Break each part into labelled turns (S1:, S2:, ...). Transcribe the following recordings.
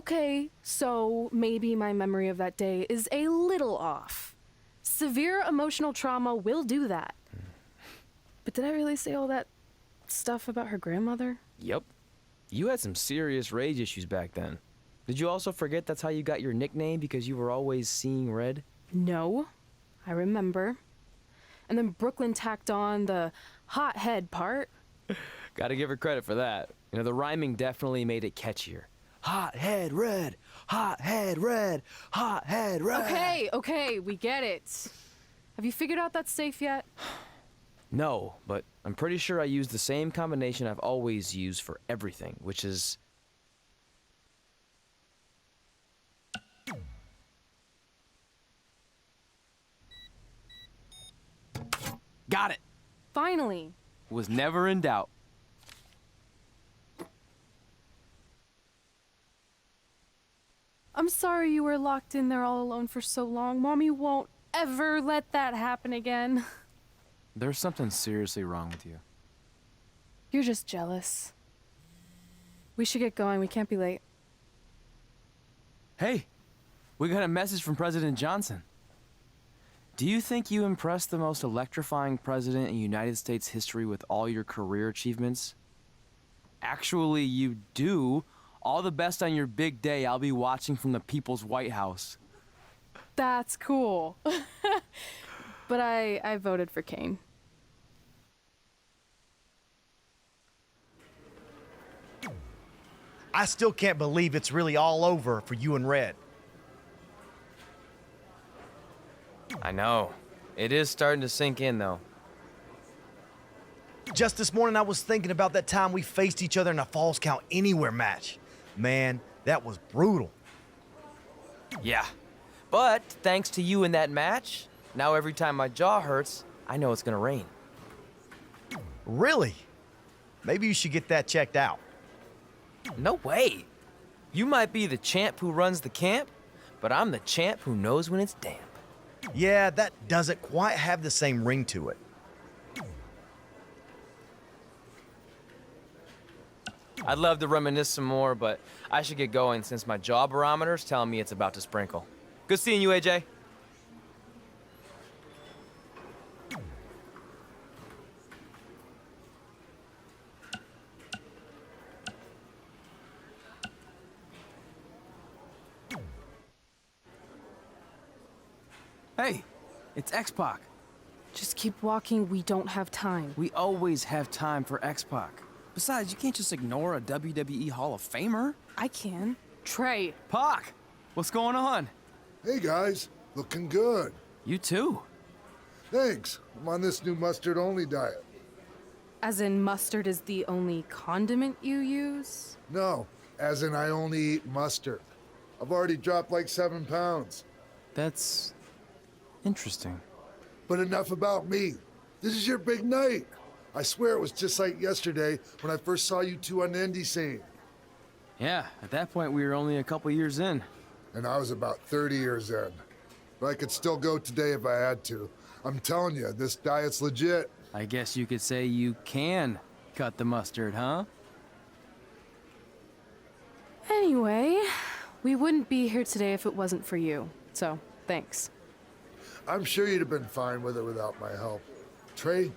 S1: Okay, so maybe my memory of that day is a little off. Severe emotional trauma will do that. But did I really say all that stuff about her grandmother?
S2: Yep. You had some serious rage issues back then. Did you also forget that's how you got your nickname because you were always seeing red?
S1: No, I remember. And then Brooklyn tacked on the hot head part.
S2: Gotta give her credit for that. You know, the rhyming definitely made it catchier. Hot head red, hot head red, hot head red.
S1: Okay, we get it. Have you figured out that safe yet?
S2: No, but I'm pretty sure I used the same combination I've always used for everything, which is... Got it!
S1: Finally.
S2: Was never in doubt.
S1: I'm sorry you were locked in there all alone for so long. Mommy won't ever let that happen again.
S2: There's something seriously wrong with you.
S1: You're just jealous. We should get going. We can't be late.
S2: Hey, we got a message from President Johnson. Do you think you impressed the most electrifying president in United States history with all your career achievements? Actually, you do. All the best on your big day. I'll be watching from the People's White House.
S1: That's cool. But I voted for Kane.
S3: I still can't believe it's really all over for you and Red.
S2: I know. It is starting to sink in, though.
S3: Just this morning, I was thinking about that time we faced each other in a Falls Count Anywhere match. Man, that was brutal.
S2: Yeah. But thanks to you in that match, now every time my jaw hurts, I know it's gonna rain.
S3: Really? Maybe you should get that checked out.
S2: No way. You might be the champ who runs the camp, but I'm the champ who knows when it's damp.
S3: Yeah, that doesn't quite have the same ring to it.
S2: I'd love to reminisce some more, but I should get going since my jaw barometer's telling me it's about to sprinkle. Good seeing you, AJ. Hey, it's X-Pac.
S1: Just keep walking. We don't have time.
S4: We always have time for X-Pac. Besides, you can't just ignore a WWE Hall of Famer.
S1: I can. Trey.
S4: Pac, what's going on?
S5: Hey guys, looking good.
S4: You too.
S5: Thanks. I'm on this new mustard-only diet.
S1: As in mustard is the only condiment you use?
S5: No, as in I only eat mustard. I've already dropped like 7 pounds.
S4: That's interesting.
S5: But enough about me. This is your big night. I swear it was just like yesterday when I first saw you two on the indie scene.
S4: Yeah, at that point we were only a couple years in.
S5: And I was about 30 years in. But I could still go today if I had to. I'm telling you, this diet's legit.
S4: I guess you could say you can cut the mustard, huh?
S1: Anyway, we wouldn't be here today if it wasn't for you. So, thanks.
S5: I'm sure you'd have been fine with it without my help. Trey,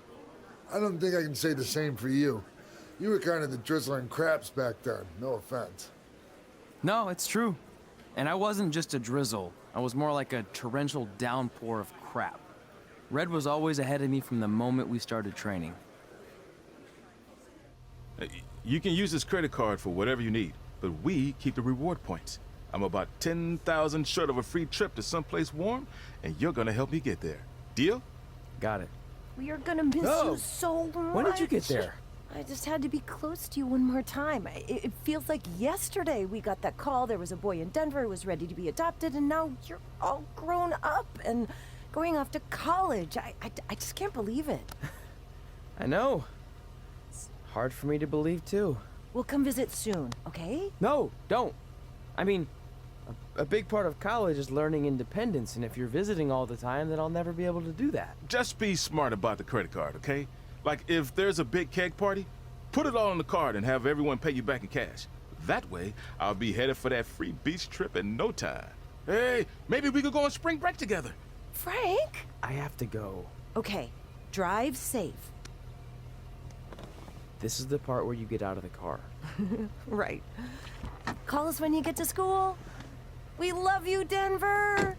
S5: I don't think I can say the same for you. You were kind of the drizzling craps back then, no offense.
S4: No, it's true. And I wasn't just a drizzle. I was more like a torrential downpour of crap. Red was always ahead of me from the moment we started training.
S6: You can use this credit card for whatever you need, but we keep the reward points. I'm about 10,000 short of a free trip to someplace warm, and you're gonna help me get there. Deal?
S2: Got it.
S7: We are gonna miss
S2: Oh,
S7: you so much.
S2: When did you get there?
S7: I just had to be close to you one more time. It feels like yesterday we got that call. There was a boy in Denver who was ready to be adopted, and now you're all grown up and going off to college. I just can't believe it.
S2: I know. It's hard for me to believe, too.
S7: We'll come visit soon, okay?
S2: No, don't. I mean, a big part of college is learning independence, and if you're visiting all the time, then I'll never be able to do that.
S6: Just be smart about the credit card, okay? Like, if there's a big keg party, put it all on the card and have everyone pay you back in cash. That way, I'll be headed for that free beach trip in no time. Hey, maybe we could go on spring break together.
S7: Frank?
S2: I have to go.
S7: Okay, drive safe.
S2: This is the part where you get out of the car.
S7: Right. Call us when you get to school. We love you, Denver!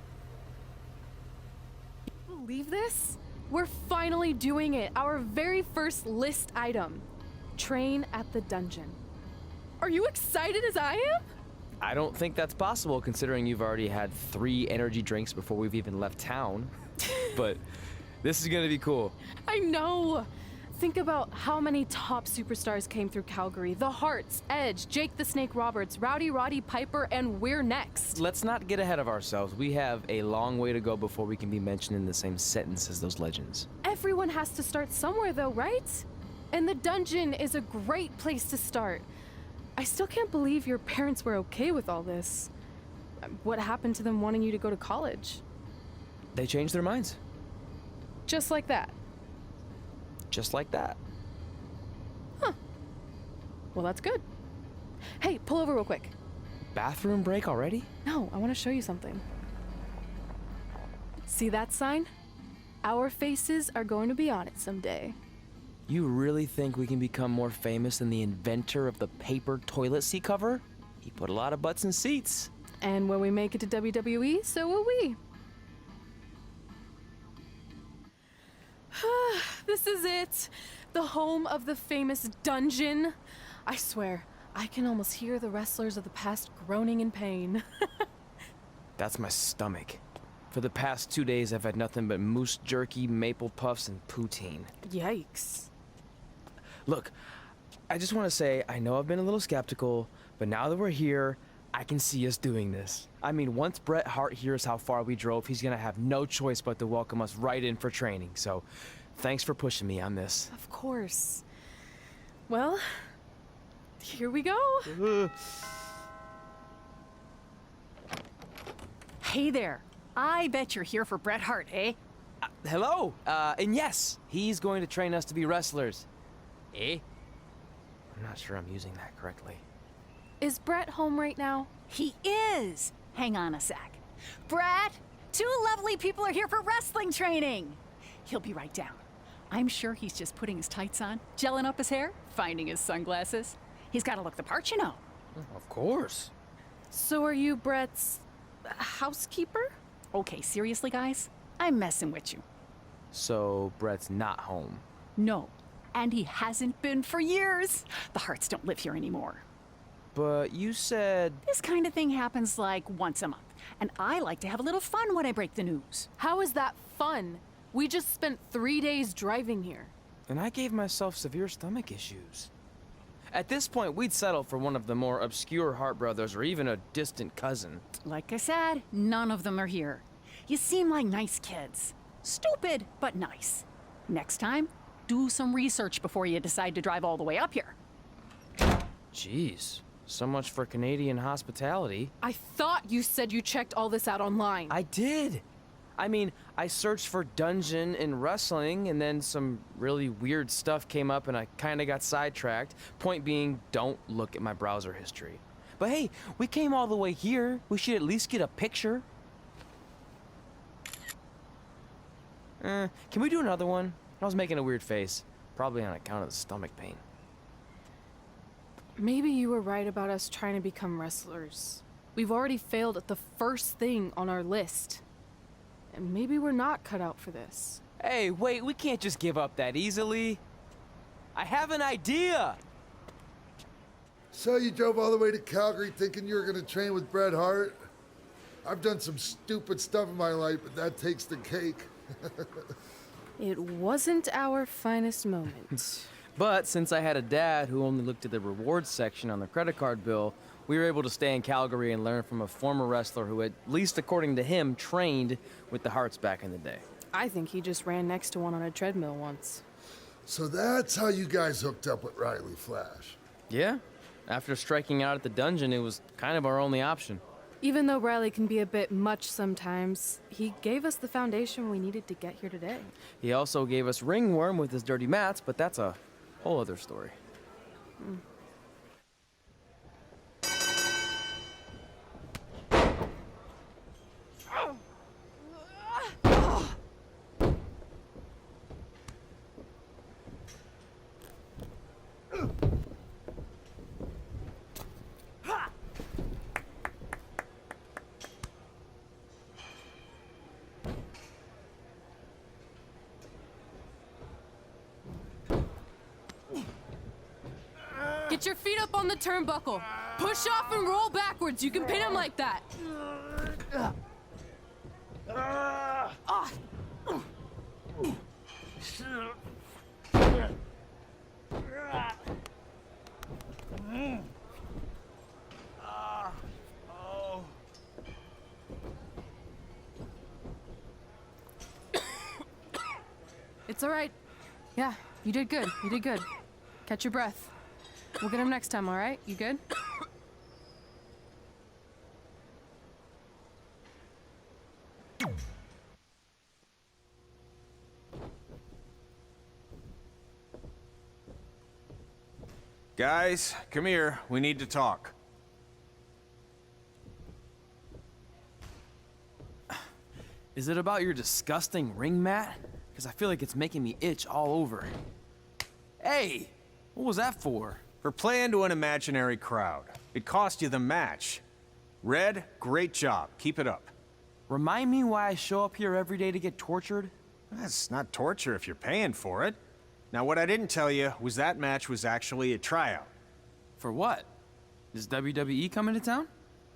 S1: Believe this? We're finally doing it. Our very first list item. Train at the dungeon. Are you excited as I am?
S2: I don't think that's possible considering you've already had 3 energy drinks before we've even left town. But this is gonna be cool.
S1: I know. Think about how many top superstars came through Calgary. The Hearts, Edge, Jake the Snake Roberts, Rowdy Roddy Piper, and we're next.
S2: Let's not get ahead of ourselves. We have a long way to go before we can be mentioned in the same sentence as those legends.
S1: Everyone has to start somewhere though, right? And the dungeon is a great place to start. I still can't believe your parents were okay with all this. What happened to them wanting you to go to college?
S2: They changed their minds.
S1: Just like that.
S2: Just like that.
S1: Well, that's good. Hey, pull over real quick.
S2: Bathroom break already?
S1: No, I want to show you something. See that sign? Our faces are going to be on it someday.
S2: You really think we can become more famous than the inventor of the paper toilet seat cover? He put a lot of butts in seats.
S1: And when we make it to WWE, so will we. This is it. The home of the famous dungeon. I swear, I can almost hear the wrestlers of the past groaning in pain.
S2: That's my stomach. For the past 2 days, I've had nothing but moose jerky, maple puffs, and poutine.
S1: Yikes.
S2: Look, I just want to say, I know I've been a little skeptical, but now that we're here, I can see us doing this. I mean, once Bret Hart hears how far we drove, he's gonna have no choice but to welcome us right in for training. So, thanks for pushing me on this.
S1: Of course. Well, here we go.
S8: Hey there. I bet you're here for Bret Hart, eh?
S2: Hello, and yes, he's going to train us to be wrestlers. Eh? I'm not sure I'm using that correctly.
S1: Is Brett home right now?
S8: He is. Hang on a sec. Bret, 2 lovely people are here for wrestling training. He'll be right down. I'm sure he's just putting his tights on, gelling up his hair, finding his sunglasses. He's got to look the part, you know.
S2: Of course.
S1: So are you Brett's housekeeper?
S8: Okay, seriously, guys? I'm messing with you.
S2: So, Brett's not home.
S8: No, and he hasn't been for years. The Harts don't live here anymore.
S2: But you said...
S8: This kind of thing happens like once a month, and I like to have a little fun when I break the news.
S1: How is that fun? We just spent 3 days driving here.
S2: And I gave myself severe stomach issues. At this point, we'd settle for one of the more obscure Hart brothers or even a distant cousin.
S8: Like I said, none of them are here. You seem like nice kids. Stupid, but nice. Next time, do some research before you decide to drive all the way up here.
S2: Jeez, so much for Canadian hospitality.
S1: I thought you said you checked all this out online.
S2: I did. I mean, I searched for dungeon in wrestling, and then some really weird stuff came up, and I kind of got sidetracked. Point being, don't look at my browser history. But hey, we came all the way here. We should at least get a picture. Can we do another one? I was making a weird face, probably on account of the stomach pain.
S1: Maybe you were right about us trying to become wrestlers. We've already failed at the first thing on our list. And maybe we're not cut out for this.
S2: Hey, wait, we can't just give up that easily. I have an idea!
S5: So you drove all the way to Calgary thinking you were going to train with Bret Hart? I've done some stupid stuff in my life, but that takes the cake.
S1: It wasn't our finest moment.
S2: But since I had a dad who only looked at the rewards section on the credit card bill, we were able to stay in Calgary and learn from a former wrestler who, at least according to him, trained with the Harts back in the day.
S1: I think he just ran next to one on a treadmill once.
S5: So that's how you guys hooked up with Riley Flash.
S2: Yeah. After striking out at the dungeon, it was kind of our only option.
S1: Even though Riley can be a bit much sometimes, he gave us the foundation we needed to get here today.
S2: He also gave us Ringworm with his dirty mats, but that's a whole other story.
S1: Get your feet up on the turnbuckle. Push off and roll backwards. You can pin him like that. It's all right. Yeah, you did good. You did good. Catch your breath. We'll get him next time, all right? You good?
S9: Guys, come here. We need to talk.
S2: Is it about your disgusting ring mat? Because I feel like it's making me itch all over. Hey! What was that for?
S9: For playing to an imaginary crowd. It cost you the match. Red, great job. Keep it up.
S2: Remind me why I show up here every day to get tortured?
S9: That's not torture if you're paying for it. Now, what I didn't tell you was that match was actually a tryout.
S2: For what? Is WWE coming to town?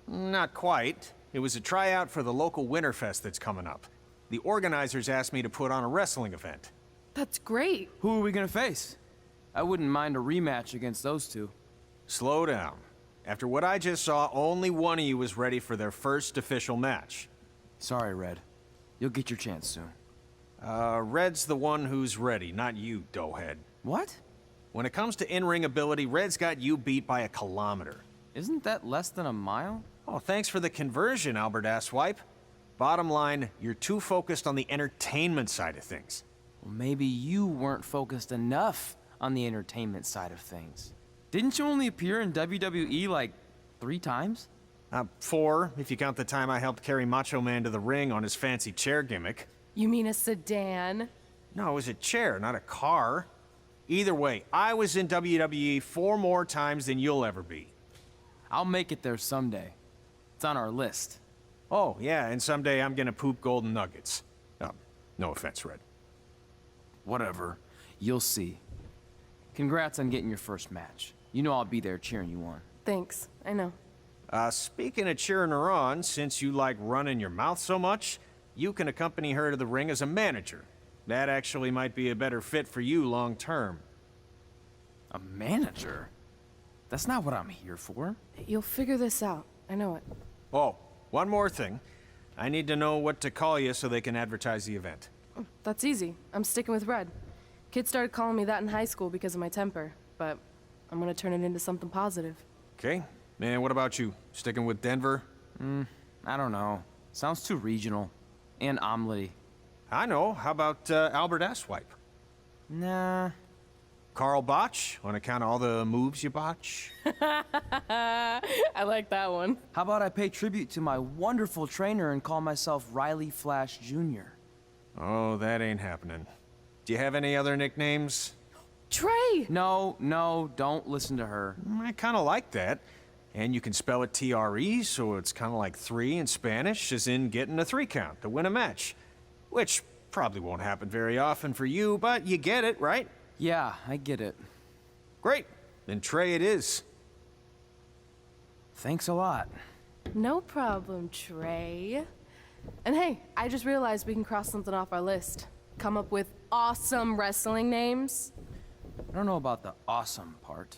S9: Not quite. It was a tryout for the local Winterfest that's coming up. The organizers asked me to put on a wrestling event.
S1: That's great.
S2: Who are we gonna face? I wouldn't mind a rematch against those two.
S9: Slow down. After what I just saw, only one of you was ready for their first official match.
S2: Sorry, Red. You'll get your chance soon.
S9: Red's the one who's ready, not you, doughhead.
S2: What?
S9: When it comes to in-ring ability, Red's got you beat by a kilometer.
S2: Isn't that less than a mile?
S9: Oh, thanks for the conversion, Albert Asswipe. Bottom line, you're too focused on the entertainment side of things.
S2: Well, maybe you weren't focused enough on the entertainment side of things. Didn't you only appear in WWE like 3 times?
S9: 4, if you count the time I helped carry Macho Man to the ring on his fancy chair gimmick.
S1: You mean a sedan?
S9: No, it was a chair, not a car. Either way, I was in WWE 4 more times than you'll ever be.
S2: I'll make it there someday. It's on our list.
S9: Oh, yeah, and someday I'm gonna poop golden nuggets. No offense, Red.
S2: Whatever. You'll see. Congrats on getting your first match. You know I'll be there cheering you on.
S1: Thanks. I know.
S9: Speaking of cheering her on, since you like running your mouth so much, you can accompany her to the ring as a manager. That actually might be a better fit for you long term.
S2: A manager? That's not what I'm here for.
S1: You'll figure this out. I know it.
S9: Oh, one more thing. I need to know what to call you so they can advertise the event.
S1: That's easy. I'm sticking with Red. Kids started calling me that in high school because of my temper, but I'm gonna turn it into something positive.
S9: Okay. And what about you? Sticking with Denver?
S2: I don't know. Sounds too regional. And omelette-y.
S9: I know. How about Albert Asswipe?
S2: Nah.
S9: Carl Botch, on account of all the moves you botch?
S1: I like that one.
S2: How about I pay tribute to my wonderful trainer and call myself Riley Flash Jr.?
S9: Oh, that ain't happening. Do you have any other nicknames?
S1: Trey!
S2: No, don't listen to her.
S9: I kind of like that. And you can spell it T-R-E, so it's kind of like 3 in Spanish, as in getting a 3 count to win a match. Which probably won't happen very often for you, but you get it, right?
S2: Yeah, I get it.
S9: Great. Then Trey it is.
S2: Thanks a lot.
S1: No problem, Trey. And hey, I just realized we can cross something off our list. Come up with awesome wrestling names.
S2: I don't know about the awesome part.